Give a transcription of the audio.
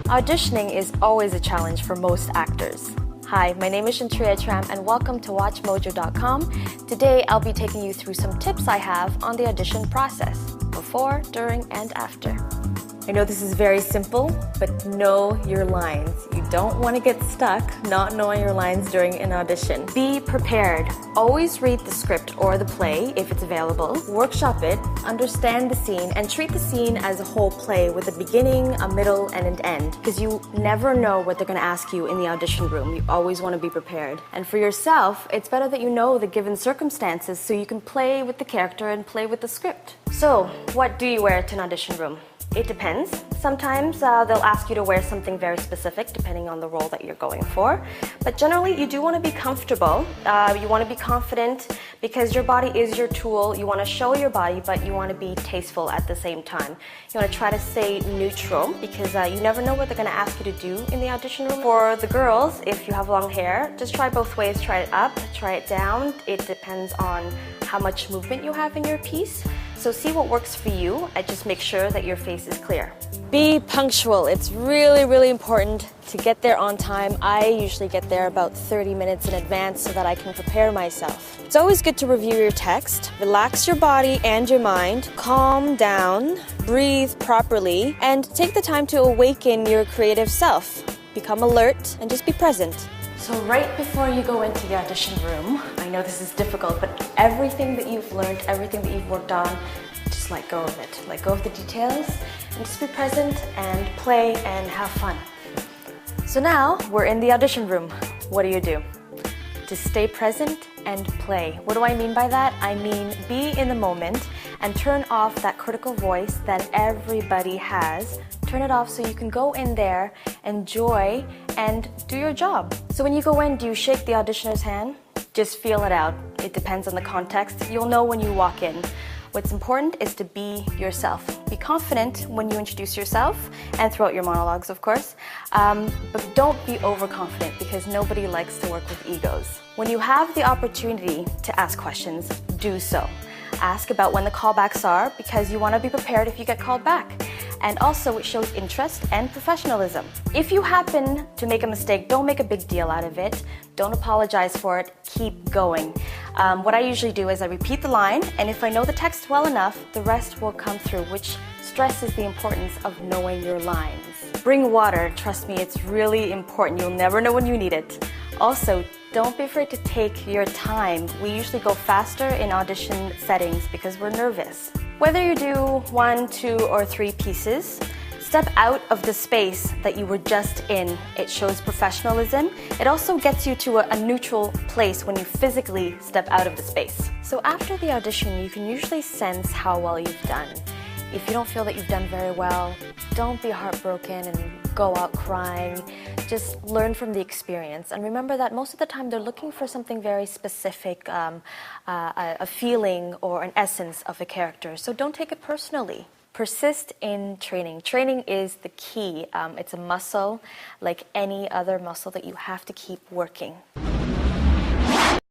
Auditioning is always a challenge for most actors. Hi, my name is Shantria Tram and welcome to WatchMojo.com. Today I'll be taking you through some tips I have on the audition process, before, during, and after. I know this is very simple, but know your lines. You don't want to get stuck not knowing your lines during an audition. Be prepared. Always read the script or the play if it's available. Workshop it, understand the scene, and treat the scene as a whole play with a beginning, a middle, and an end. Because you never know what they're going to ask you in the audition room. You always want to be prepared. And for yourself, it's better that you know the given circumstances so you can play with the character and play with the script. So, what do you wear to an audition room? It depends. Sometimes they'll ask you to wear something very specific depending on the role that you're going for. But generally, you do want to be comfortable. You want to be confident because your body is your tool. You want to show your body, but you want to be tasteful at the same time. You want to try to stay neutral because you never know what they're going to ask you to do in the audition room. For the girls, if you have long hair, just try both ways. Try it up, try it down. It depends on how much movement you have in your piece. So see what works for you and just make sure that your face is clear. Be punctual. It's really important to get there on time. I usually get there about 30 minutes in advance so that I can prepare myself. It's always good to review your text, relax your body and your mind, calm down, breathe properly, and take the time to awaken your creative self. Become alert and just be present. So right before you go into the audition room, I know this is difficult, but everything that you've learned, everything that you've worked on, just let go of it. Let go of the details and just be present and play and have fun. So now we're in the audition room. What do? Just stay present and play. What do I mean by that? I mean be in the moment and turn off that critical voice that everybody has. Turn it off so you can go in there, enjoy, and do your job. So when you go in, do you shake the auditioner's hand? Just feel it out. It depends on the context. You'll know when you walk in. What's important is to be yourself. Be confident when you introduce yourself and throughout your monologues, of course. But don't be overconfident because nobody likes to work with egos. When you have the opportunity to ask questions, do so. Ask about when the callbacks are because you want to be prepared if you get called back. And also it shows interest and professionalism. If you happen to make a mistake, don't make a big deal out of it. Don't apologize for it. Keep going. What I usually do is I repeat the line, and if I know the text well enough, the rest will come through, which stresses the importance of knowing your lines. Bring water. Trust me, it's really important. You'll never know when you need it. Also, don't be afraid to take your time. We usually go faster in audition settings because we're nervous. Whether you do 1, 2, or 3 pieces, step out of the space that you were just in. It shows professionalism. It also gets you to a neutral place when you physically step out of the space. So after the audition, you can usually sense how well you've done. If you don't feel that you've done very well, don't be heartbroken and go out crying. Just learn from the experience. And remember that most of the time they're looking for something very specific, a feeling or an essence of a character. So don't take it personally. Persist in training. Training is the key. It's a muscle like any other muscle that you have to keep working.